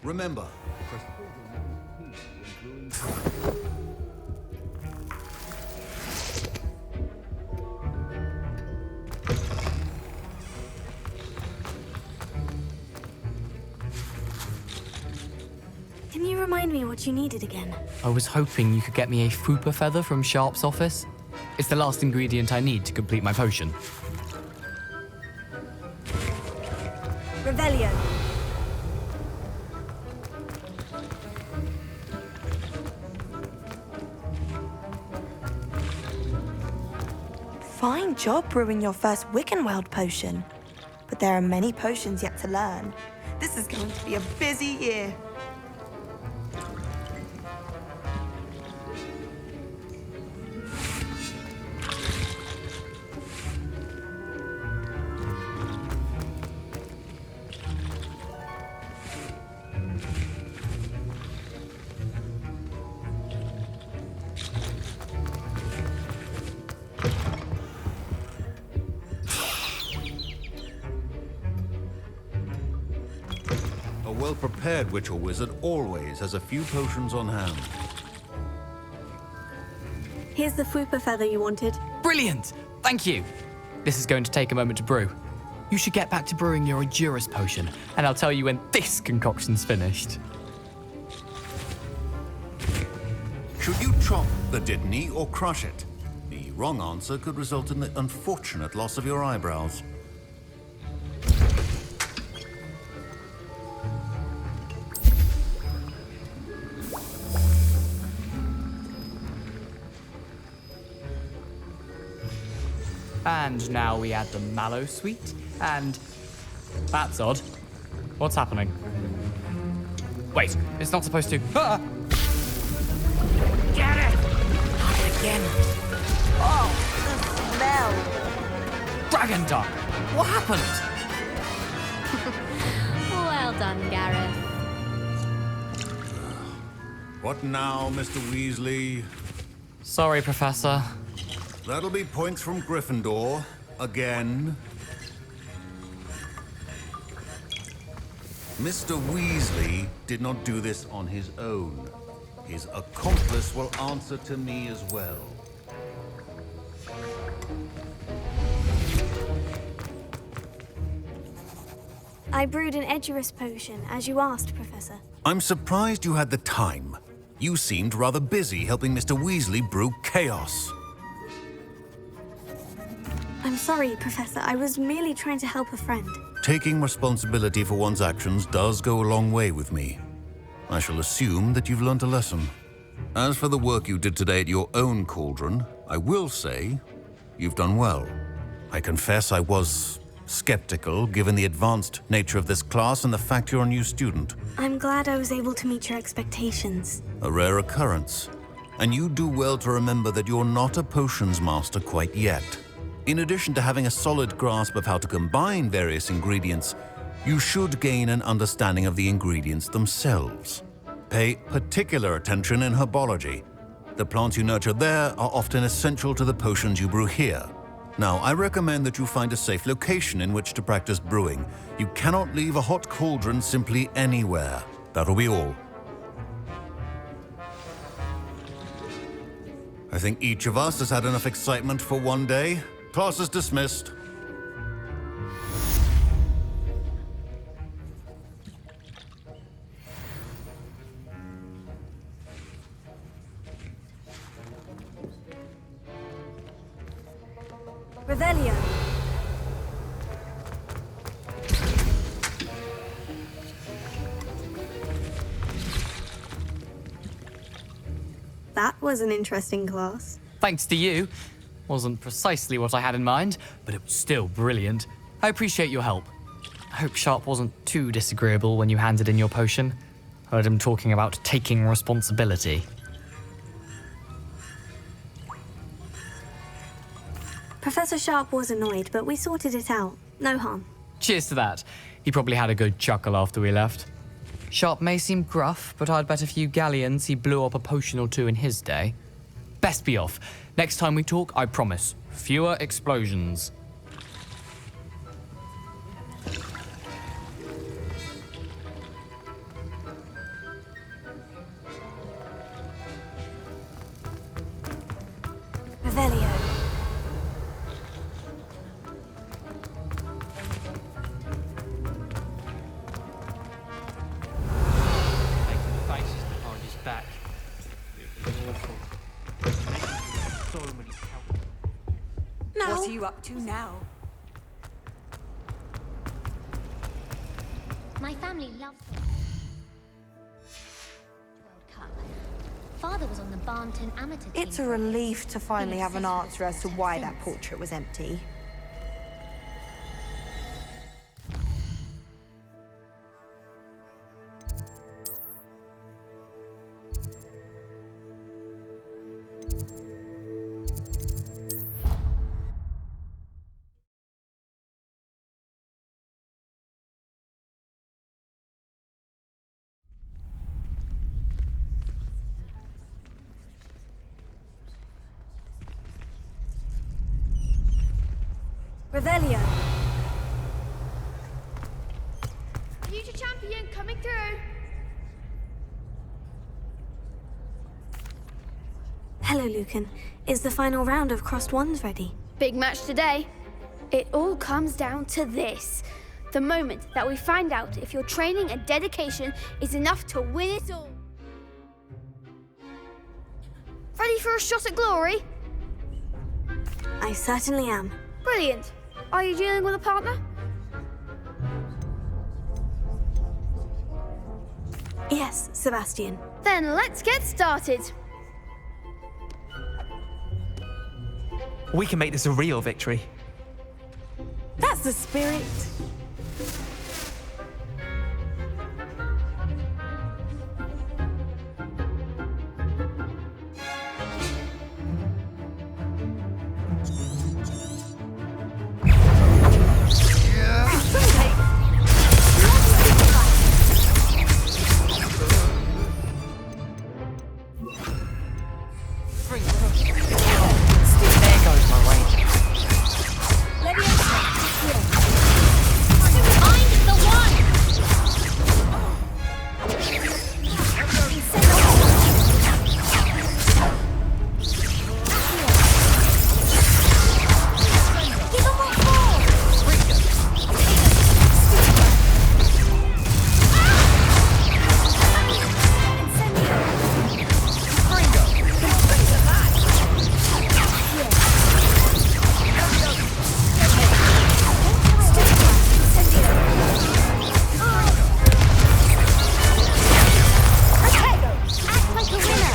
Remember, Can you remind me what you needed again? I was hoping you could get me a Fupa feather from Sharp's office. It's the last ingredient I need to complete my potion. Revelio. Fine job brewing your first Wiccanweld potion. But there are many potions yet to learn. This is going to be a busy year. a well-prepared witch or wizard always has a few potions on hand. Here's the Fupa feather you wanted. Brilliant! Thank you! This is going to take a moment to brew. You should get back to brewing your Edurus potion, and I'll tell you when this concoction's finished. Should you chop the Dittany or crush it? The wrong answer could result in the unfortunate loss of your eyebrows. And now we add the mallow sweet, and... That's odd. What's happening? Wait, it's not supposed to... Ah! Get it! Not again. Oh, the smell. Dragon Duck! What happened? Well done, Gareth. What now, Mr. Weasley? Sorry, Professor. That'll be points from Gryffindor. Again. Mr. Weasley did not do this on his own. His accomplice will answer to me as well. I brewed an Edurus potion, as you asked, Professor. I'm surprised you had the time. You seemed rather busy helping Mr. Weasley brew chaos. I'm sorry, Professor. I was merely trying to help a friend. Taking responsibility for one's actions does go a long way with me. I shall assume that you've learnt a lesson. As for the work you did today at your own cauldron, I will say you've done well. I confess I was skeptical given the advanced nature of this class and the fact you're a new student. I'm glad I was able to meet your expectations. A rare occurrence. And you do well to remember that you're not a potions master quite yet. In addition to having a solid grasp of how to combine various ingredients, you should gain an understanding of the ingredients themselves. Pay particular attention in herbology. The plants you nurture there are often essential to the potions you brew here. Now, I recommend that you find a safe location in which to practice brewing. You cannot leave a hot cauldron simply anywhere. That'll be all. I think each of us has had enough excitement for one day. Class is dismissed. Revelio. That was an interesting class. Thanks to you. Wasn't precisely what I had in mind, but it was still brilliant. I appreciate your help. I hope Sharp wasn't too disagreeable when you handed in your potion. Heard him talking about taking responsibility. Professor Sharp was annoyed, but we sorted it out. No harm. Cheers to that. He probably had a good chuckle after we left. Sharp may seem gruff, but I'd bet a few galleons he blew up a potion or two in his day. Best be off. Next time we talk, I promise, fewer explosions. What are you up to now? My family loves World Cup. Father was on the Barnton amateur team. It's a relief to finally have an answer as to why that portrait was empty. Revelio. Future champion coming through. Hello, Lucan. Is the final round of Crossed Wands ready? Big match today. It all comes down to this. The moment that we find out if your training and dedication is enough to win it all. Ready for a shot at glory? I certainly am. Brilliant. Are you dealing with a partner? Yes, Sebastian. Then let's get started. We can make this a real victory. That's the spirit. There goes my range. Find the one! Give him what for! Act like a winner!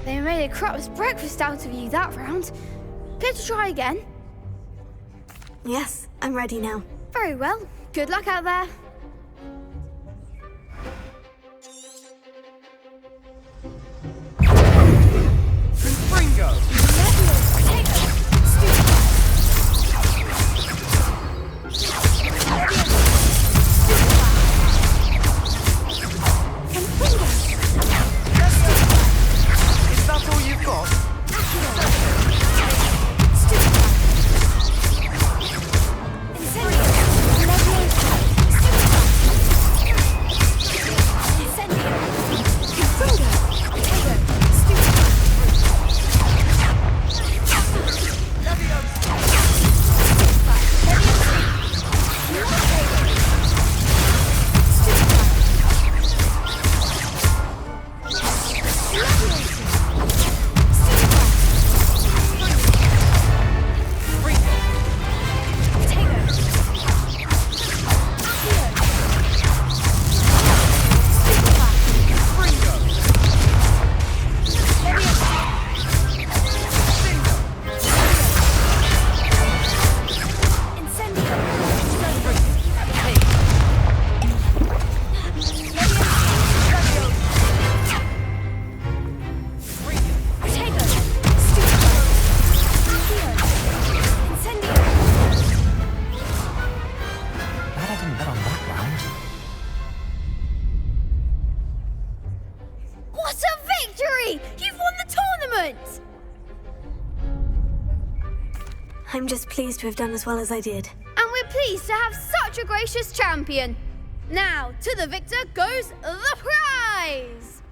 They made a crap's breakfast out of you that round. Care to try again? Yes, I'm ready now. Very well. Good luck out there. Is that all you've got? What a victory! You've won the tournament! I'm just pleased to have done as well as I did. And we're pleased to have such a gracious champion. Now, to the victor goes the prize!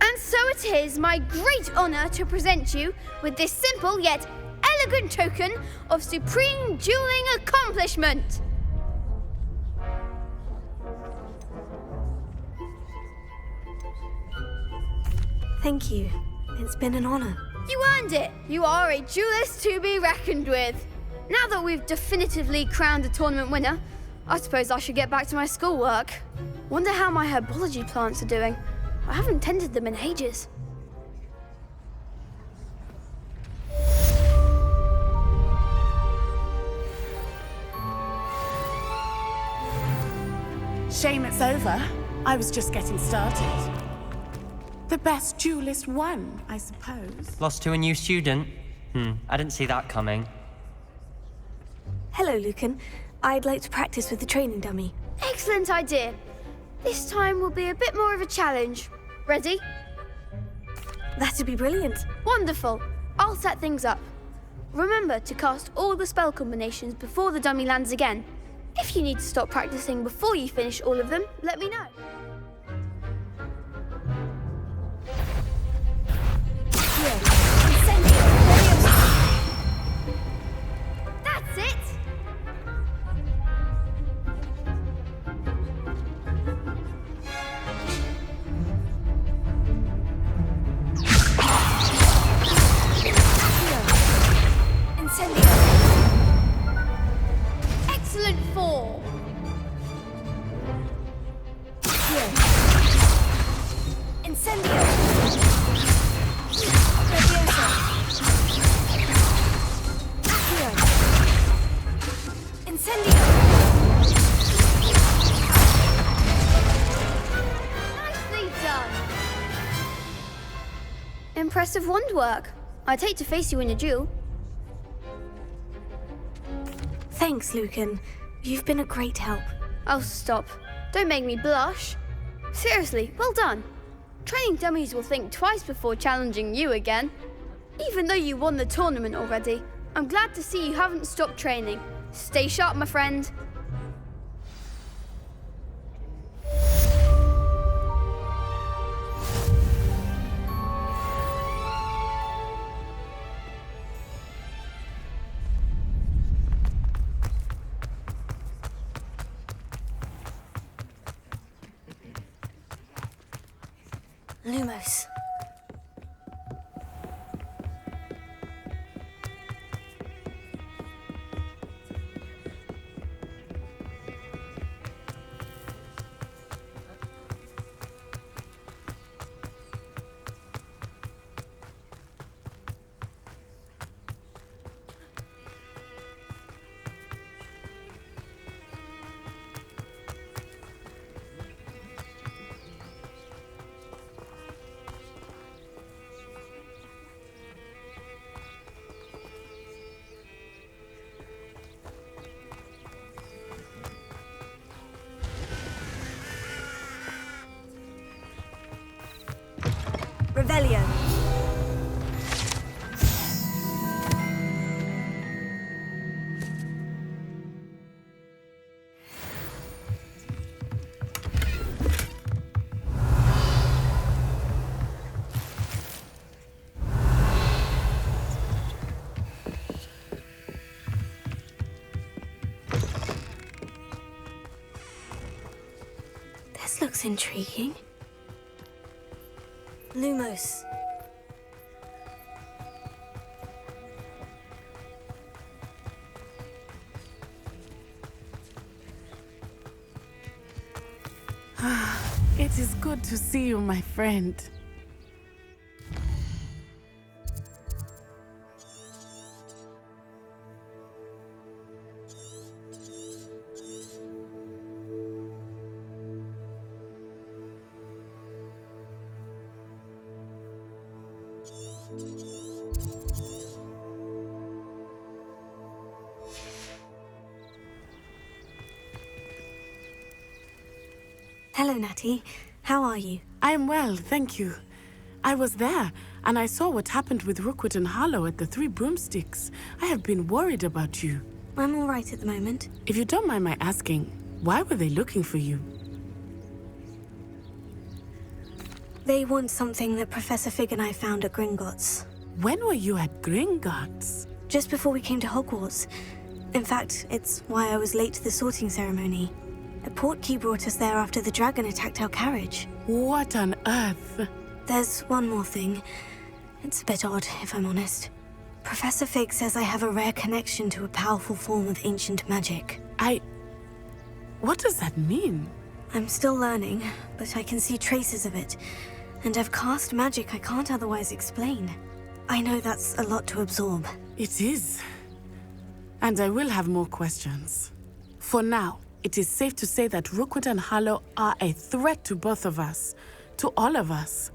And so it is my great honor to present you with this simple yet elegant token of supreme dueling accomplishment. Thank you. It's been an honor. You earned it! You are a duelist to be reckoned with. Now that we've definitively crowned a tournament winner, I suppose I should get back to my schoolwork. Wonder how my herbology plants are doing. I haven't tended them in ages. Shame it's over. I was just getting started. The best duelist won, I suppose. Lost to a new student? I didn't see that coming. Hello, Lucan. I'd like to practice with the training dummy. Excellent idea. This time will be a bit more of a challenge. Ready? That'd be brilliant. Wonderful. I'll set things up. Remember to cast all the spell combinations before the dummy lands again. If you need to stop practicing before you finish all of them, let me know. That's it! Excellent four. Incendio! Incendio! Nicely done. Impressive wand work. I'd hate to face you in a duel. Thanks, Lucan. You've been a great help. Oh, stop. Don't make me blush. Seriously, well done. Training dummies will think twice before challenging you again. Even though you won the tournament already, I'm glad to see you haven't stopped training. Stay sharp, my friend. Lumos. Revelio. This looks intriguing. Lumos. It is good to see you, my friend. Hello, Natty. How are you? I am well, thank you. I was there, and I saw what happened with Rookwood and Harlow at the Three Broomsticks. I have been worried about you. I'm all right at the moment. If you don't mind my asking, why were they looking for you? They want something that Professor Fig and I found at Gringotts. When were you at Gringotts? Just before we came to Hogwarts. In fact, it's why I was late to the sorting ceremony. A portkey brought us there after the dragon attacked our carriage. What on earth? There's one more thing. It's a bit odd, if I'm honest. Professor Fig says I have a rare connection to a powerful form of ancient magic. What does that mean? I'm still learning, but I can see traces of it. And I've cast magic I can't otherwise explain. I know that's a lot to absorb. It is. And I will have more questions. For now, it is safe to say that Rookwood and Harlow are a threat to both of us. To all of us.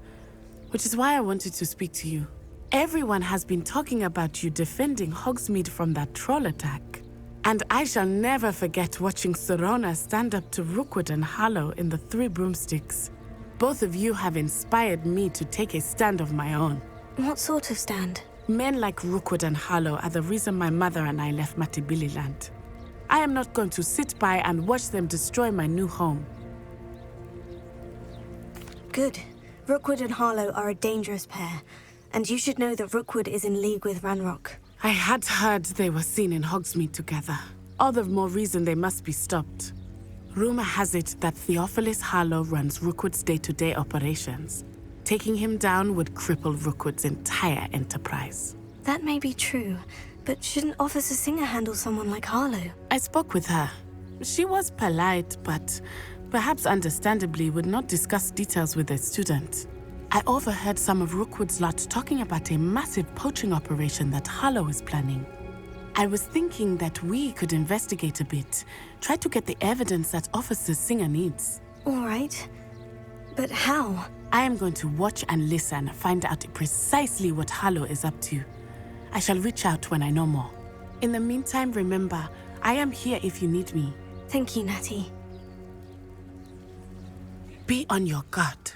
Which is why I wanted to speak to you. Everyone has been talking about you defending Hogsmeade from that troll attack. And I shall never forget watching Serona stand up to Rookwood and Harlow in the Three Broomsticks. Both of you have inspired me to take a stand of my own. What sort of stand? Men like Rookwood and Harlow are the reason my mother and I left Matibililand. I am not going to sit by and watch them destroy my new home. Good. Rookwood and Harlow are a dangerous pair. And you should know that Rookwood is in league with Ranrock. I had heard they were seen in Hogsmeade together. All the more reason they must be stopped. Rumor has it that Theophilus Harlow runs Rookwood's day-to-day operations. Taking him down would cripple Rookwood's entire enterprise. That may be true, but shouldn't Officer Singer handle someone like Harlow? I spoke with her. She was polite, but perhaps understandably would not discuss details with a student. I overheard some of Rookwood's lot talking about a massive poaching operation that Harlow is planning. I was thinking that we could investigate a bit, try to get the evidence that Officer Singer needs. All right. But how? I am going to watch and listen, find out precisely what Harlow is up to. I shall reach out when I know more. In the meantime, remember, I am here if you need me. Thank you, Natty. Be on your guard.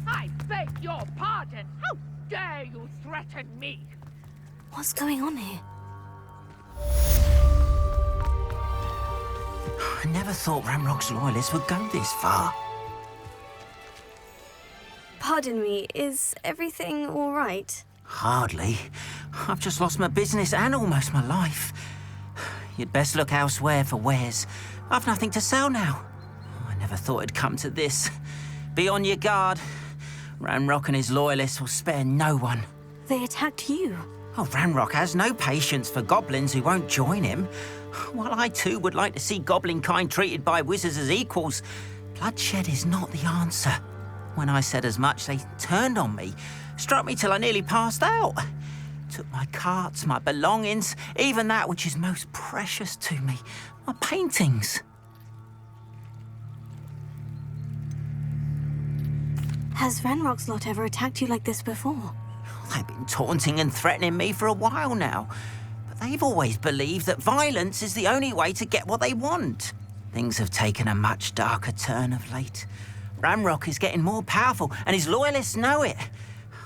I beg your pardon. How dare you threaten me? What's going on here? I never thought Ramrock's loyalists would go this far. Pardon me, is everything all right? Hardly. I've just lost my business and almost my life. You'd best look elsewhere for wares. I've nothing to sell now. I never thought it'd come to this. Be on your guard. Ranrock and his loyalists will spare no one. They attacked you. Oh, Ranrock has no patience for goblins who won't join him. While I too would like to see goblin kind treated by wizards as equals, bloodshed is not the answer. When I said as much, they turned on me, struck me till I nearly passed out. Took my carts, my belongings, even that which is most precious to me, my paintings. Has Ranrock's lot ever attacked you like this before? They've been taunting and threatening me for a while now, but they've always believed that violence is the only way to get what they want. Things have taken a much darker turn of late. Ranrock is getting more powerful, and his loyalists know it.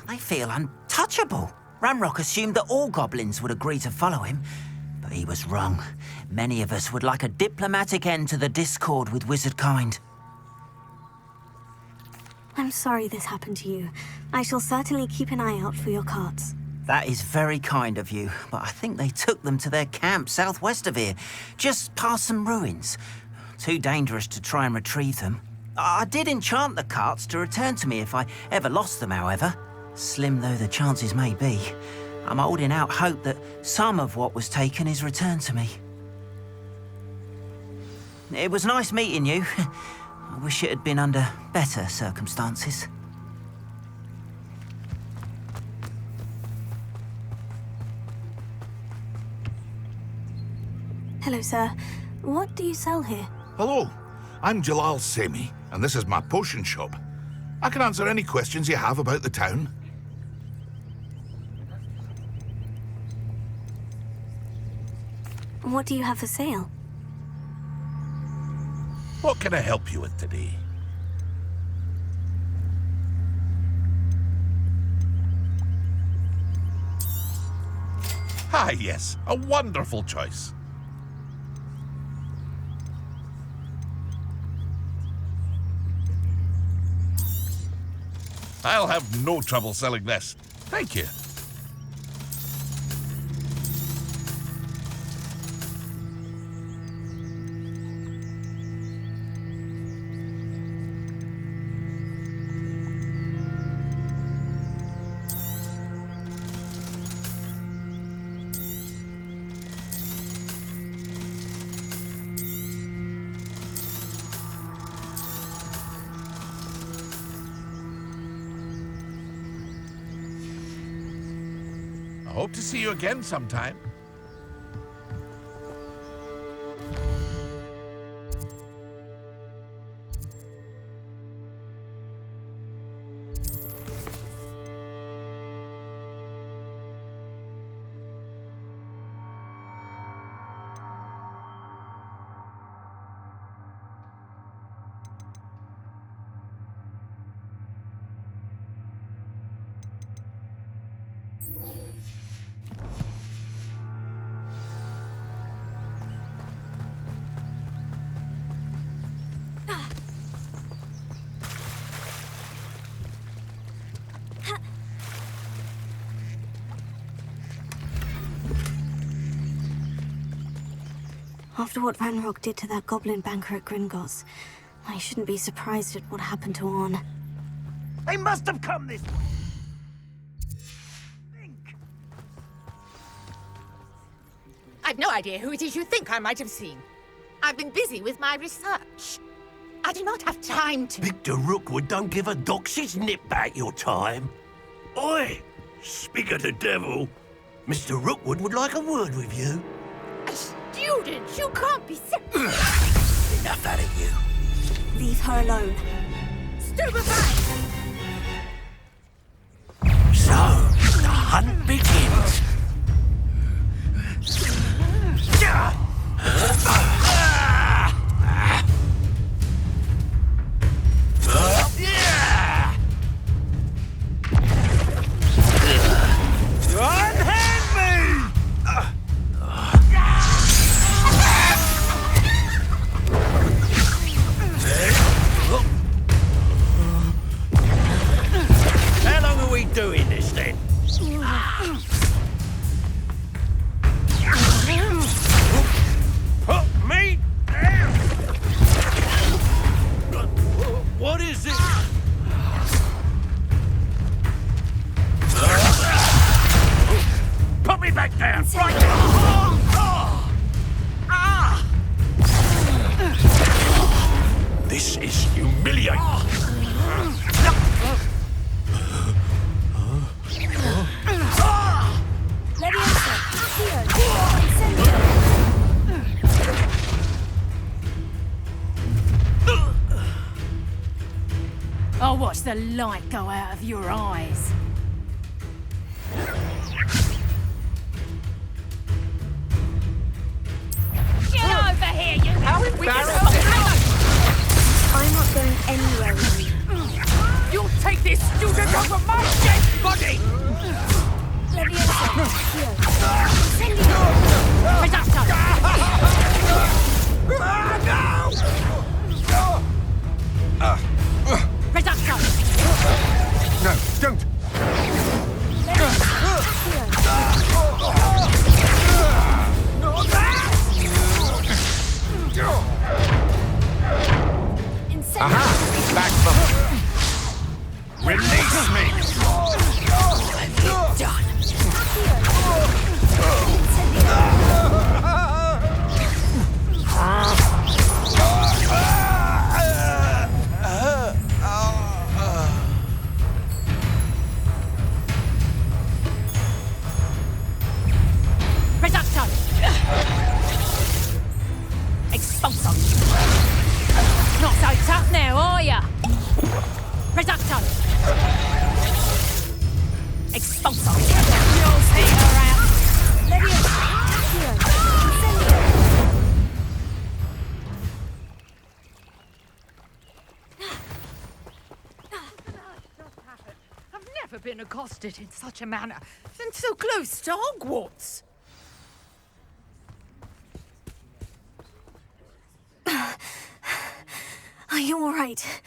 They feel untouchable. Ranrock assumed that all goblins would agree to follow him, but he was wrong. Many of us would like a diplomatic end to the discord with wizard kind. I'm sorry this happened to you. I shall certainly keep an eye out for your carts. That is very kind of you, but I think they took them to their camp southwest of here, just past some ruins. Too dangerous to try and retrieve them. I did enchant the carts to return to me if I ever lost them, however. Slim though the chances may be, I'm holding out hope that some of what was taken is returned to me. It was nice meeting you. I wish it had been under better circumstances. Hello, sir. What do you sell here? Hello, I'm Jalal Semi, and this is my potion shop. I can answer any questions you have about the town. What do you have for sale? What can I help you with today? Ah, yes, a wonderful choice. I'll have no trouble selling this. Thank you. hope to see you again sometime. After what Van Rock did to that goblin banker at Gringotts, I shouldn't be surprised at what happened to Arn. They must have come this way. I've no idea who it is you think I might have seen. I've been busy with my research. I do not have time to... Victor Rookwood don't give a doxy's nip back your time. Oi! Speak of the devil. Mr. Rookwood would like a word with you. A student? You can't be serious. Enough out of you. Leave her alone. Stupefy! So, the hunt begins. How long are we doing this then? Put me down! What is it? Put me back down! Right! This is humiliating! I'll watch the light go out of your eyes. Get over here, you! How embarrassing! I'm not going anywhere with you. You'll take this student off of my dead body! No, don't! Aha! Back from... Release me! Reduction! Expulsion! Not so tough now, are ya? Reduction! Expulsion! You'll see her out! I've never been accosted in such a manner, and so close to Hogwarts. Are you all right?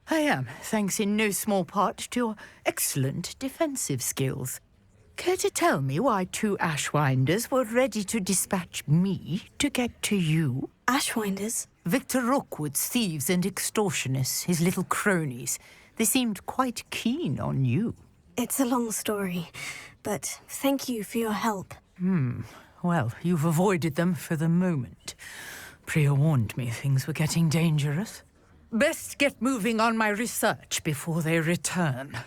I am, thanks in no small part to your excellent defensive skills. Care to tell me why 2 Ashwinders were ready to dispatch me to get to you? Ashwinders? Victor Rookwood's thieves and extortionists, his little cronies. They seemed quite keen on you. It's a long story, but thank you for your help. Well, you've avoided them for the moment. Priya warned me things were getting dangerous. Best get moving on my research before they return.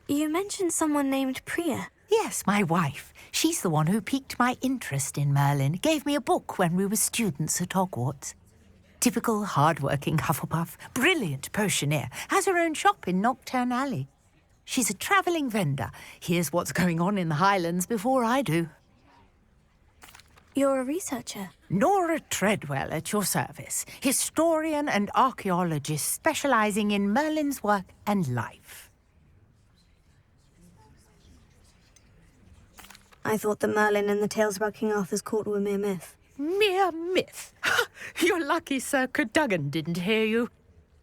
You mentioned someone named Priya. Yes, my wife. She's the one who piqued my interest in Merlin. Gave me a book when we were students at Hogwarts. Typical hard-working Hufflepuff, brilliant potioneer, has her own shop in Nocturne Alley. She's a travelling vendor. Hears what's going on in the Highlands before I do. You're a researcher. Nora Treadwell at your service, historian and archaeologist specialising in Merlin's work and life. I thought that Merlin and the tales about King Arthur's court were mere myth. Mere myth? You're lucky Sir Cadogan didn't hear you.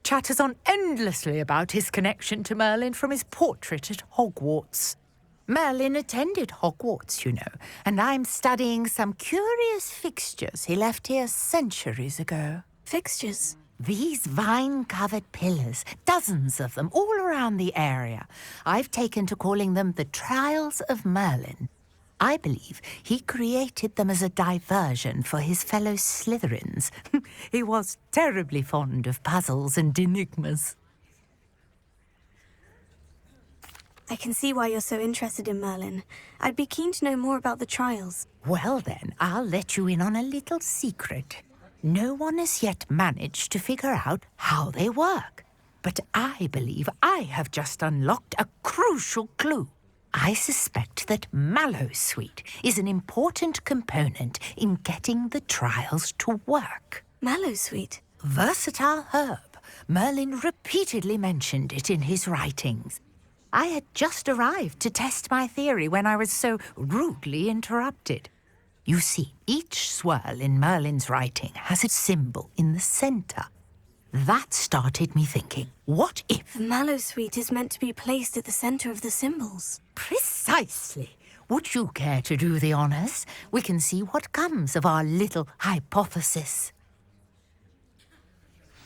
Chatters on endlessly about his connection to Merlin from his portrait at Hogwarts. Merlin attended Hogwarts, you know, and I'm studying some curious fixtures he left here centuries ago. Fixtures? These vine-covered pillars, dozens of them, all around the area. I've taken to calling them the Trials of Merlin. I believe he created them as a diversion for his fellow Slytherins. He was terribly fond of puzzles and enigmas. I can see why you're so interested in Merlin. I'd be keen to know more about the trials. Well then, I'll let you in on a little secret. No one has yet managed to figure out how they work. But I believe I have just unlocked a crucial clue. I suspect that Mallowsweet is an important component in getting the trials to work. Mallowsweet? Versatile herb. Merlin repeatedly mentioned it in his writings. I had just arrived to test my theory when I was so rudely interrupted. You see, each swirl in Merlin's writing has a symbol in the centre. That started me thinking, what if... The Mallowsweet is meant to be placed at the centre of the symbols. Precisely. Would you care to do the honours? We can see what comes of our little hypothesis.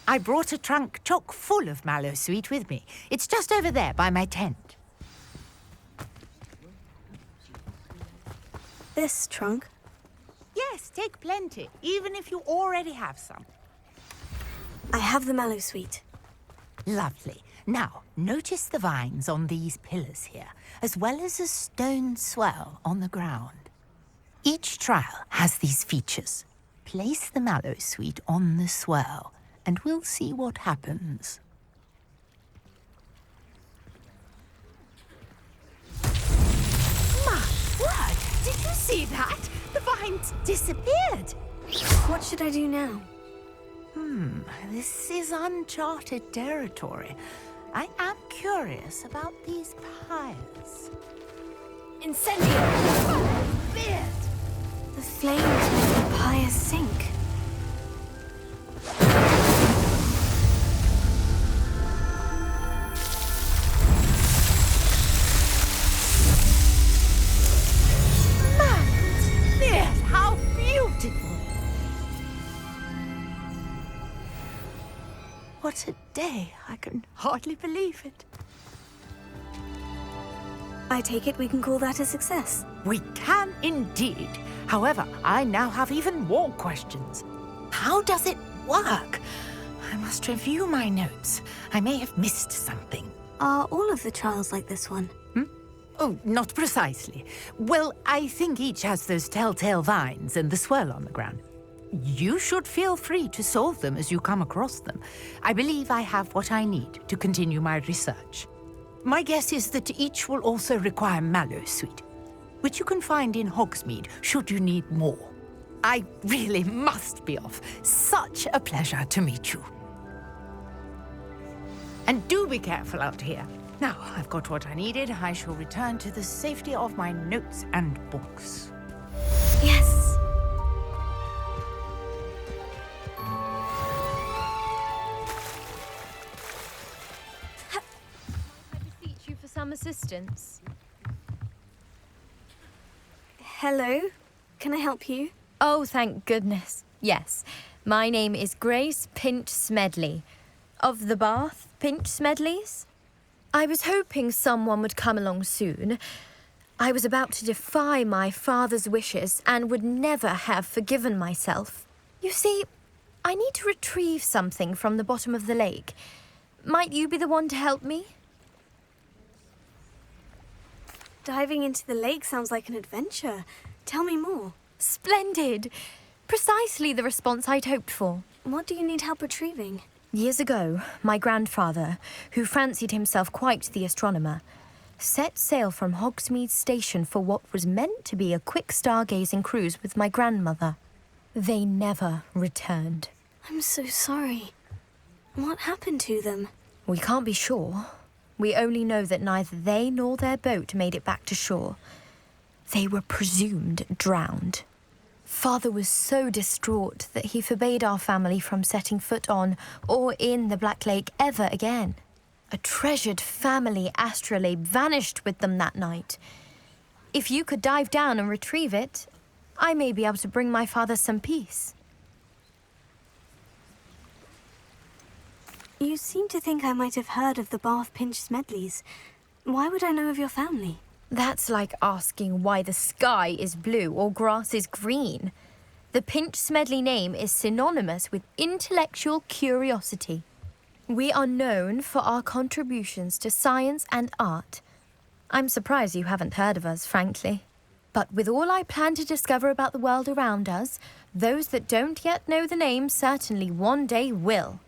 I brought a trunk chock full of Mallowsweet with me. It's just over there by my tent. This trunk? Yes, take plenty, even if you already have some. I have the Mallowsweet. Lovely. Now, notice the vines on these pillars here, as well as a stone swell on the ground. Each trial has these features. Place the Mallowsweet on the swell, and we'll see what happens. My word! Did you see that? The vines disappeared! What should I do now? This is uncharted territory. I am curious about these pyres. Incendio! Beard! The flames make the pyre sink. Beard, how beautiful! What a day. I can hardly believe it. I take it we can call that a success. We can indeed. However, I now have even more questions. How does it work? I must review my notes. I may have missed something. Are all of the trials like this one? Oh, not precisely. Well, I think each has those telltale vines and the swirl on the ground. You should feel free to solve them as you come across them. I believe I have what I need to continue my research. My guess is that each will also require Mallowsweet, which you can find in Hogsmeade should you need more. I really must be off. Such a pleasure to meet you. And do be careful out here. Now, I've got what I needed. I shall return to the safety of my notes and books. Yes! Some assistance. Hello? Can I help you? Oh, thank goodness. Yes. My name is Grace Pinch Smedley. Of the Bath Pinch Smedleys. I was hoping someone would come along soon. I was about to defy my father's wishes and would never have forgiven myself. You see, I need to retrieve something from the bottom of the lake. Might you be the one to help me? Diving into the lake sounds like an adventure. Tell me more. Splendid! Precisely the response I'd hoped for. What do you need help retrieving? Years ago, my grandfather, who fancied himself quite the astronomer, set sail from Hogsmeade Station for what was meant to be a quick stargazing cruise with my grandmother. They never returned. I'm so sorry. What happened to them? We can't be sure. We only know that neither they nor their boat made it back to shore. They were presumed drowned. Father was so distraught that he forbade our family from setting foot on or in the Black Lake ever again. A treasured family astrolabe vanished with them that night. If you could dive down and retrieve it, I may be able to bring my father some peace. You seem to think I might have heard of the Bath Pinch Smedleys. Why would I know of your family? That's like asking why the sky is blue or grass is green. The Pinch Smedley name is synonymous with intellectual curiosity. We are known for our contributions to science and art. I'm surprised you haven't heard of us, frankly. But with all I plan to discover about the world around us, those that don't yet know the name certainly one day will.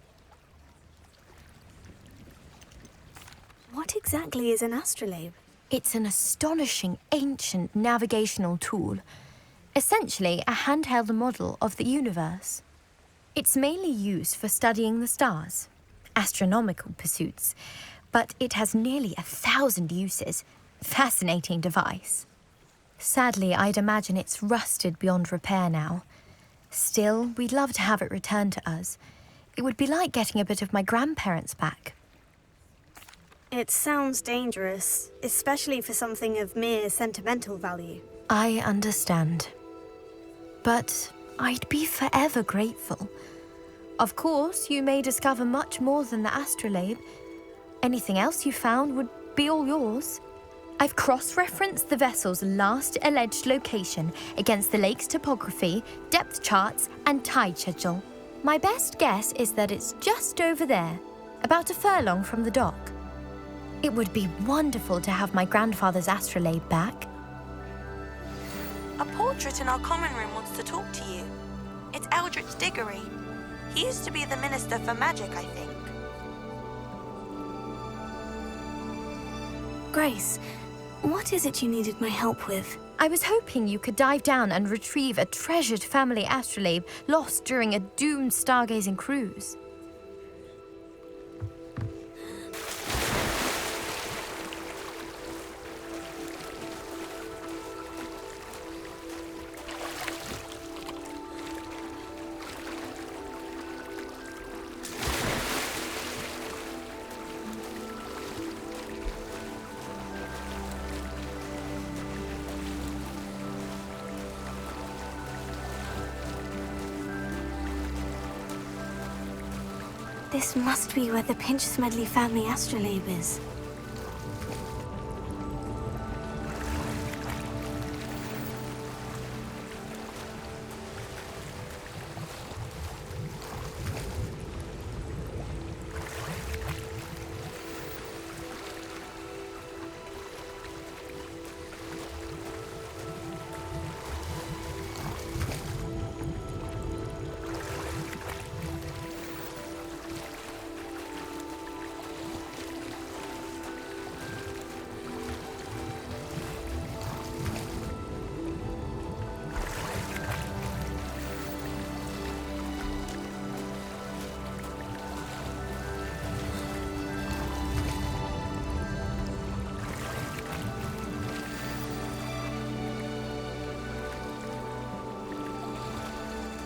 What exactly is an astrolabe? It's an astonishing ancient navigational tool. Essentially, a handheld model of the universe. It's mainly used for studying the stars, astronomical pursuits, but it has nearly 1,000 uses. Fascinating device. Sadly, I'd imagine it's rusted beyond repair now. Still, we'd love to have it returned to us. It would be like getting a bit of my grandparents back. It sounds dangerous, especially for something of mere sentimental value. I understand. But I'd be forever grateful. Of course, you may discover much more than the astrolabe. Anything else you found would be all yours. I've cross-referenced the vessel's last alleged location against the lake's topography, depth charts, and tide schedule. My best guess is that it's just over there, about a furlong from the dock. It would be wonderful to have my grandfather's astrolabe back. A portrait in our common room wants to talk to you. It's Eldritch Diggory. He used to be the Minister for Magic, I think. Grace, what is it you needed my help with? I was hoping you could dive down and retrieve a treasured family astrolabe lost during a doomed stargazing cruise. This must be where the Pinch Smedley family astrolabe is.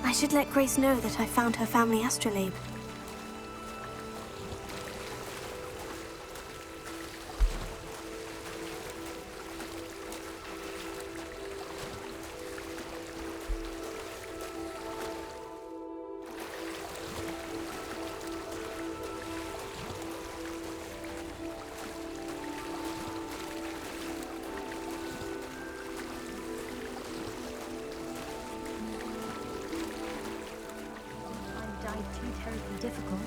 I should let Grace know that I found her family astrolabe. Too terribly difficult.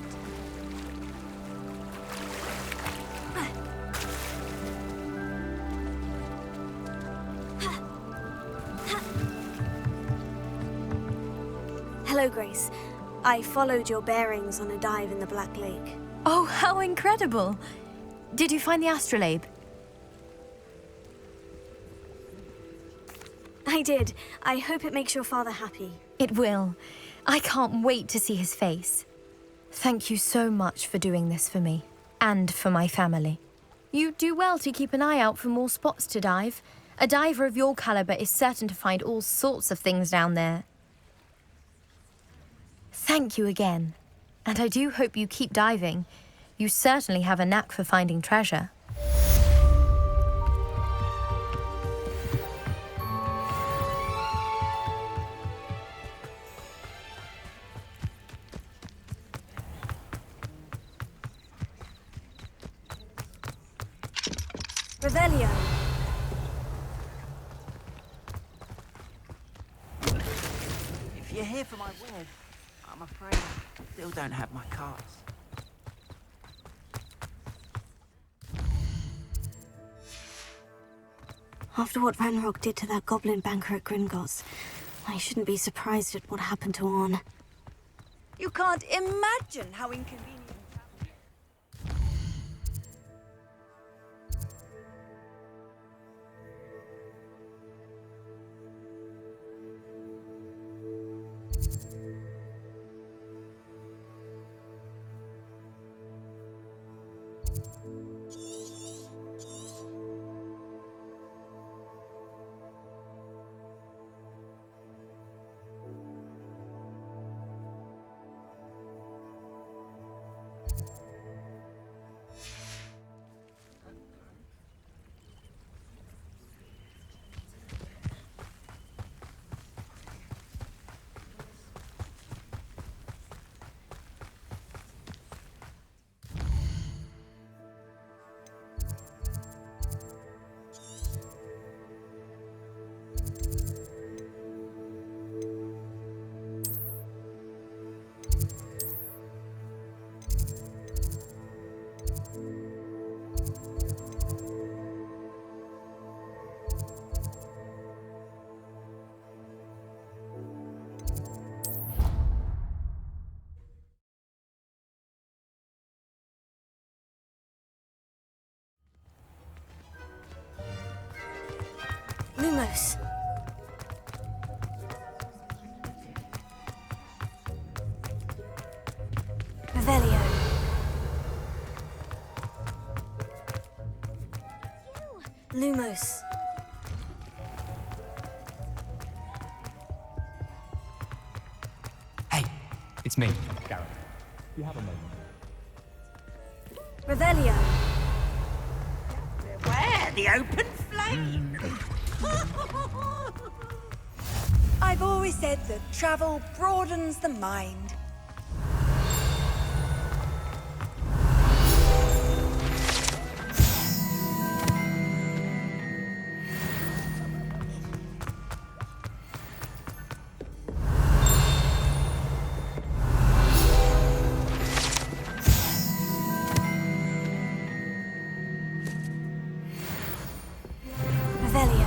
Hello, Grace. I followed your bearings on a dive in the Black Lake. Oh, how incredible! Did you find the astrolabe? I did. I hope it makes your father happy. It will. I can't wait to see his face. Thank you so much for doing this for me, and for my family. You do well to keep an eye out for more spots to dive. A diver of your caliber is certain to find all sorts of things down there. Thank you again. And I do hope you keep diving. You certainly have a knack for finding treasure. Revelio. If you're here for my wed, I'm afraid I still don't have my cards. After what Ranrock did to that goblin banker at Gringotts, I shouldn't be surprised at what happened to Arn. You can't imagine how inconvenient. Lumos. Revelio. Lumos. Hey, it's me, Gareth. You have a moment. Revelio. Beware the open flame! I've always said that travel broadens the mind. Revelio.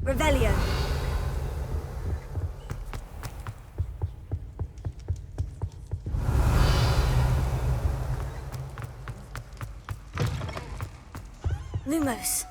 Revelio. Lumos.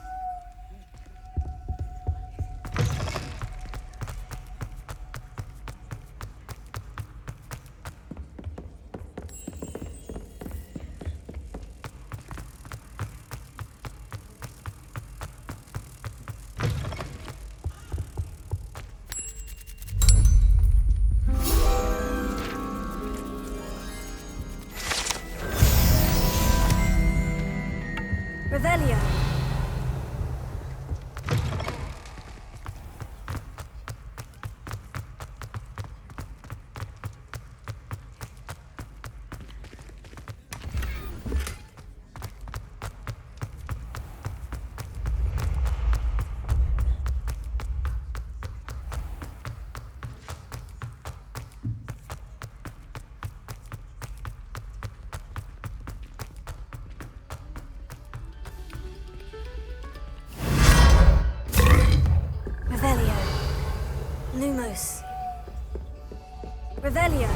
Revelio.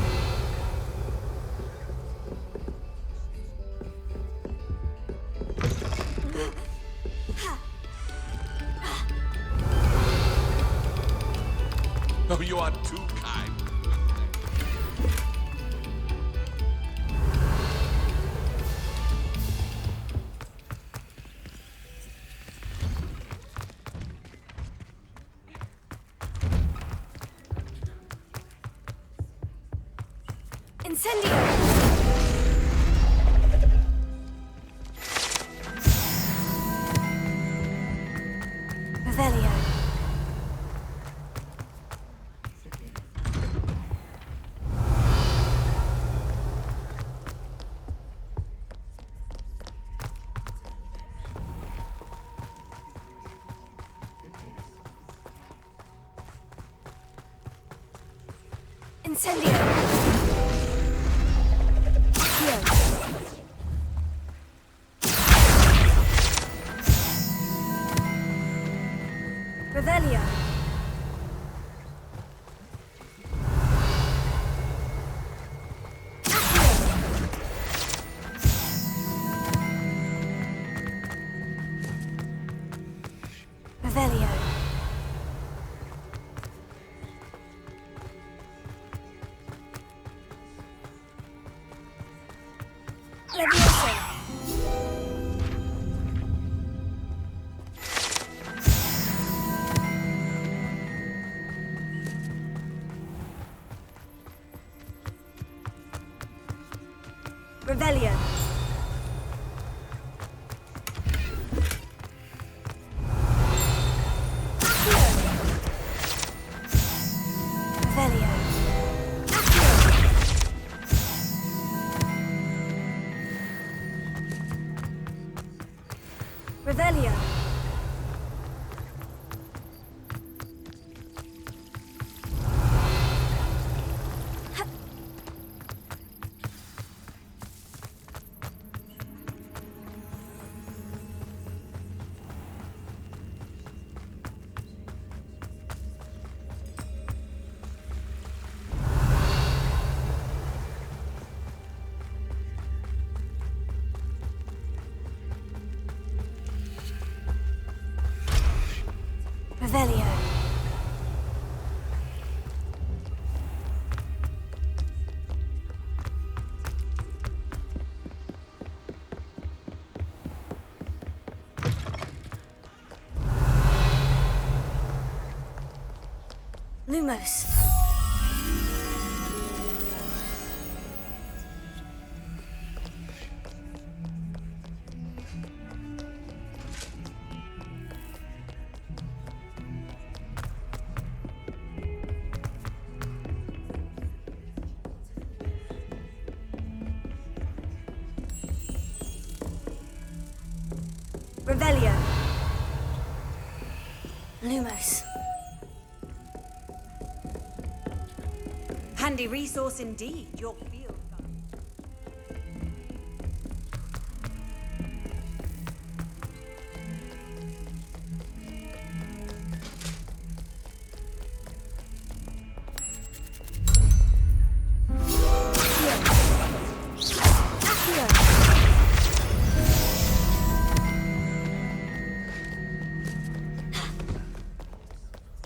Oh, you are too kind. Incendio! Revelio. Incendio! Revelio. Revelio. Levioso. Revelio. Revelio. Revelio. Revelio. Lumos. Revelio. Lumos. Handy resource indeed, your field.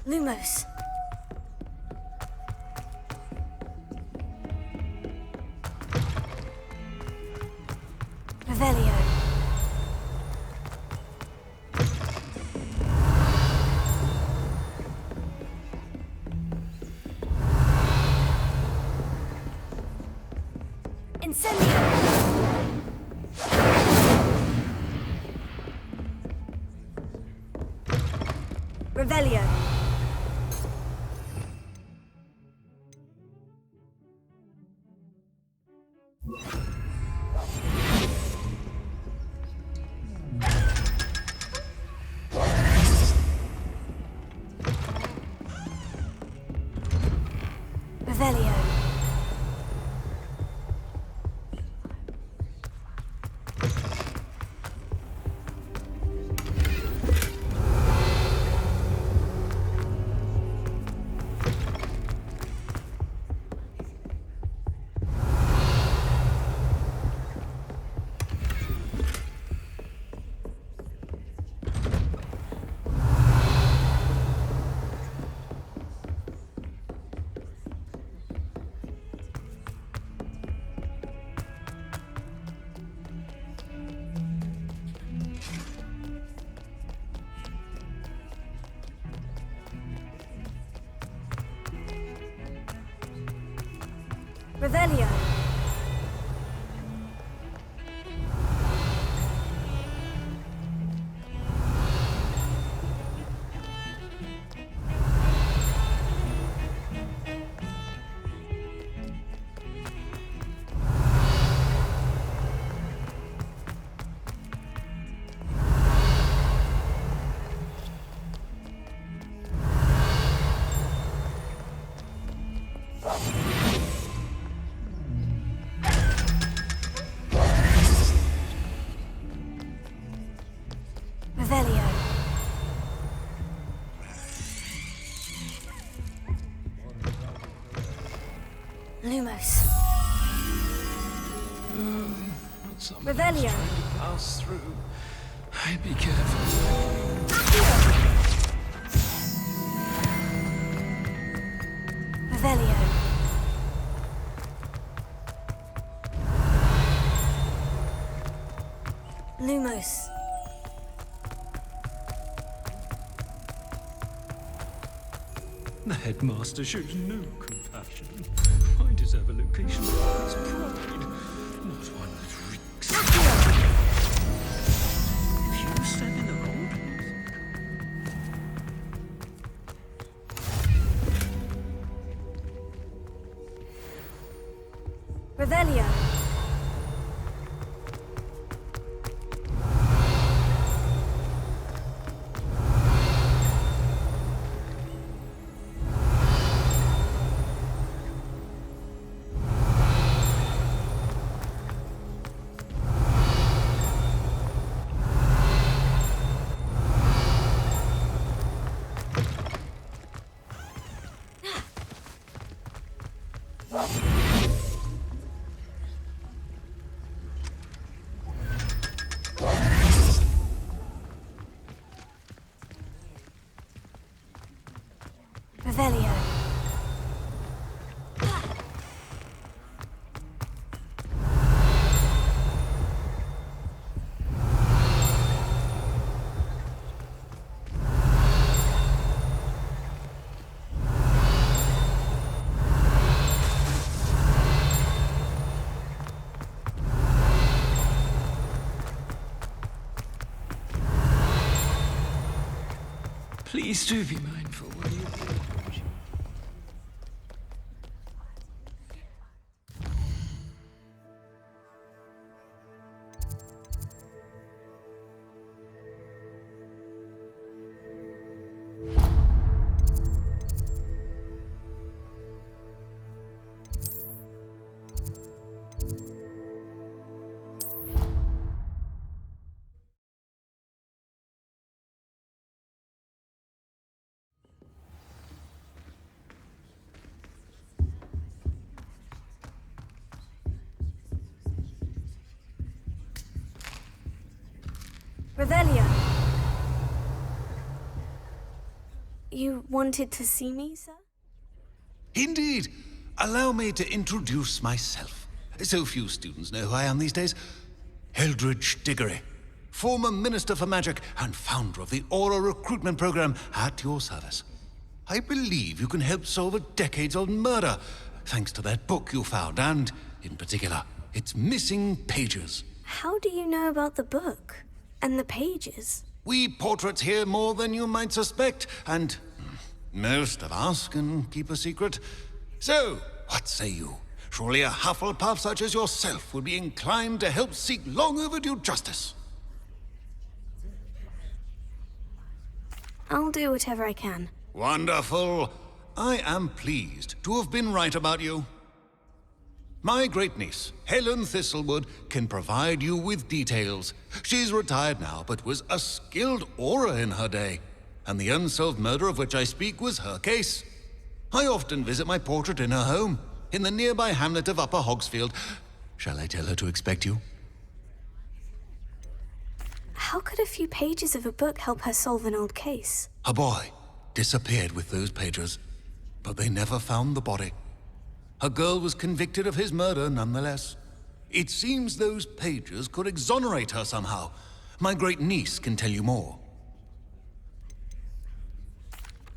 Lumos. Revelio. Incendio. Revelio. Revelio. Revelio. Revelio. Lumos. Revelio. Pass through. Be careful. Revelio. Lumos. The headmaster shows no compassion. I deserve a location for his pride, not one that reeks. If you stand in the wrong place. Revelio. Revelio. Please do be mindful when you approach. Revelio. You wanted to see me, sir? Indeed. Allow me to introduce myself. So few students know who I am these days. Eldridge Diggory, former Minister for Magic and founder of the Aura Recruitment Program, at your service. I believe you can help solve a decades-old murder, thanks to that book you found, and, in particular, its missing pages. How do you know about the book? And the pages? We portraits hear more than you might suspect, and most of us can keep a secret. So, what say you? Surely a Hufflepuff such as yourself would be inclined to help seek long overdue justice. I'll do whatever I can. Wonderful. I am pleased to have been right about you. My great-niece, Helen Thistlewood, can provide you with details. She's retired now, but was a skilled aura in her day. And the unsolved murder of which I speak was her case. I often visit my portrait in her home, in the nearby hamlet of Upper Hogsfield. Shall I tell her to expect you? How could a few pages of a book help her solve an old case? A boy disappeared with those pages, but they never found the body. A girl was convicted of his murder nonetheless. It seems those pages could exonerate her somehow. My great-niece can tell you more.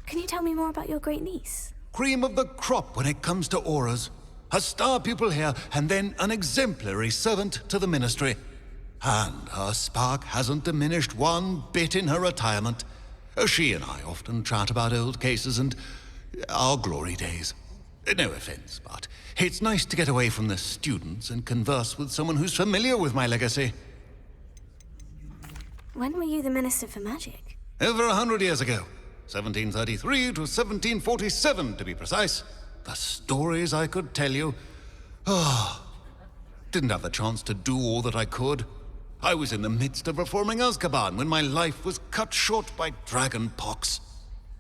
Can you tell me more about your great-niece? Cream of the crop when it comes to auras. a star pupil here, and then an exemplary servant to the ministry. And her spark hasn't diminished one bit in her retirement. She and I often chat about old cases and our glory days. No offense, but it's nice to get away from the students and converse with someone who's familiar with my legacy. When were you the Minister for Magic? Over 100 years ago. 1733 to 1747, to be precise. The stories I could tell you. Didn't have the chance to do all that I could. I was in the midst of reforming Azkaban when my life was cut short by dragon pox.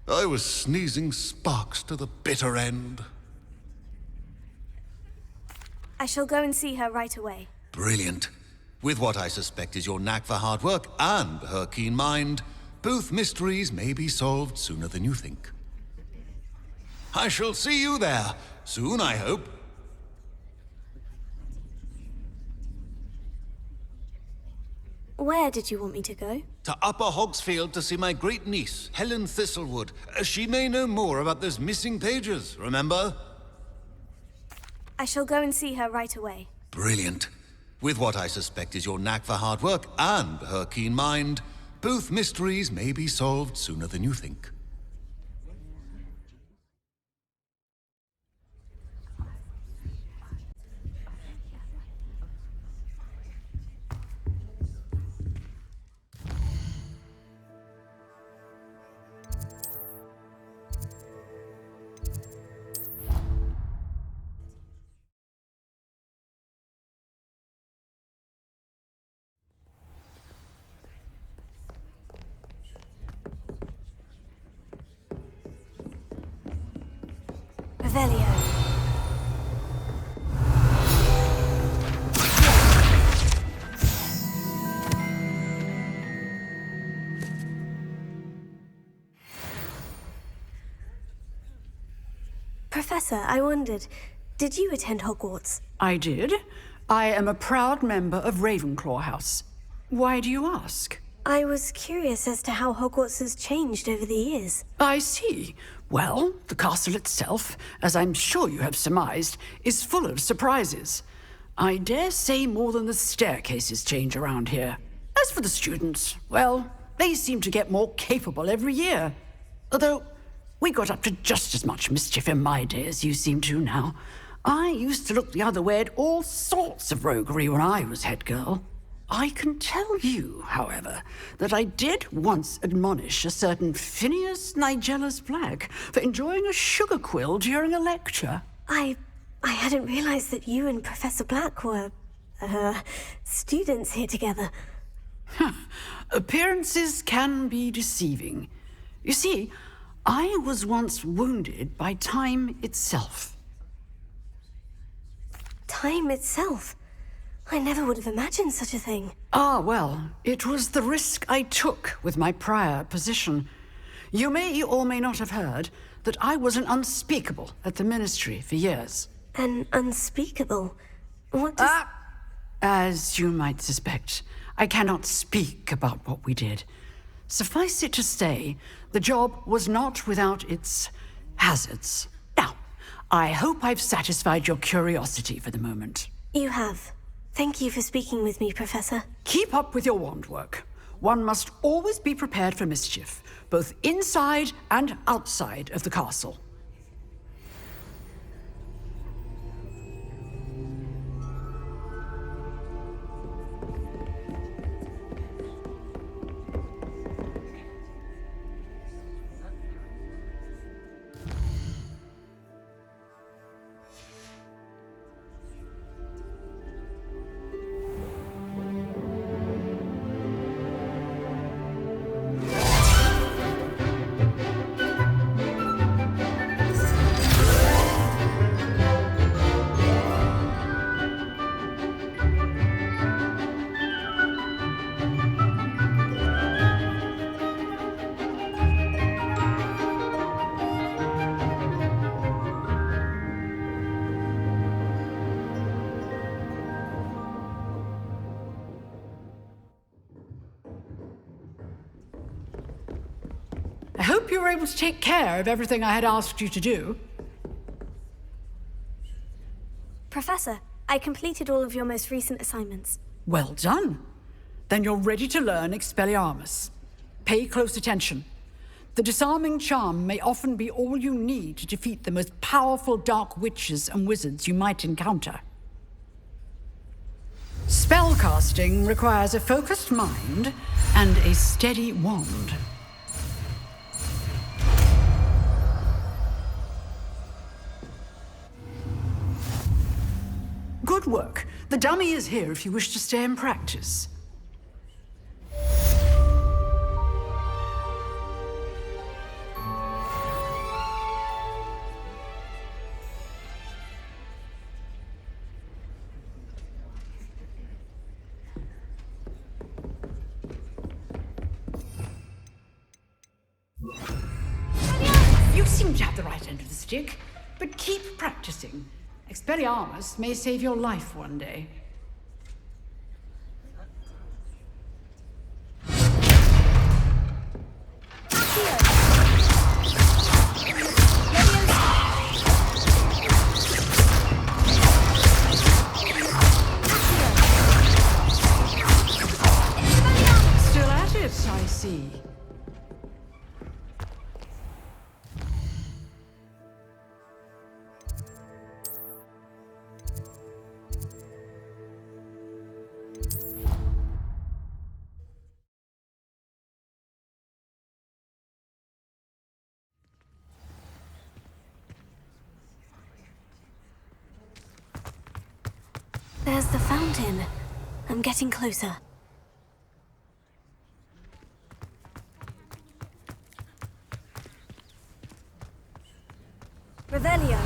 I was sneezing sparks to the bitter end. I shall go and see her right away. Brilliant. With what I suspect is your knack for hard work and her keen mind, both mysteries may be solved sooner than you think. I shall see you there, soon I hope. Where did you want me to go? To Upper Hogsfield to see my great niece, Helen Thistlewood. She may know more about those missing pages, remember? I shall go and see her right away. Brilliant. With what I suspect is your knack for hard work and her keen mind, both mysteries may be solved sooner than you think. Revelio. Professor, I wondered, did you attend Hogwarts? I did. I am a proud member of Ravenclaw House. Why do you ask? I was curious as to how Hogwarts has changed over the years. I see. Well, the castle itself, as I'm sure you have surmised, is full of surprises. I dare say more than the staircases change around here. As for the students, well, they seem to get more capable every year. Although, we got up to just as much mischief in my day as you seem to now. I used to look the other way at all sorts of roguery when I was head girl. I can tell you, however, that I did once admonish a certain Phineas Nigellus Black for enjoying a sugar quill during a lecture. I hadn't realized that you and Professor Black were, students here together. Appearances can be deceiving. You see, I was once wounded by time itself. Time itself? I never would have imagined such a thing. Ah, well, it was the risk I took with my prior position. You may or may not have heard that I was an unspeakable at the ministry for years. An unspeakable? What does... As you might suspect, I cannot speak about what we did. Suffice it to say, the job was not without its hazards. Now, I hope I've satisfied your curiosity for the moment. You have. Thank you for speaking with me, Professor. Keep up with your wand work. One must always be prepared for mischief, both inside and outside of the castle. I hope you were able to take care of everything I had asked you to do. Professor, I completed all of your most recent assignments. Well done. Then you're ready to learn Expelliarmus. Pay close attention. The disarming charm may often be all you need to defeat the most powerful dark witches and wizards you might encounter. Spellcasting requires a focused mind and a steady wand. Good work. The dummy is here if you wish to stay and practice. You seem to have the right end of the stick, but keep practicing. Expelliarmus may save your life one day. Still at it, I see. There's the fountain. I'm getting closer. Revelio.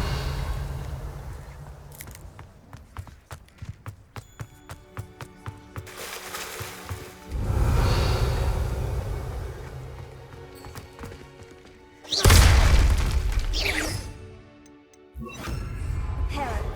Hera.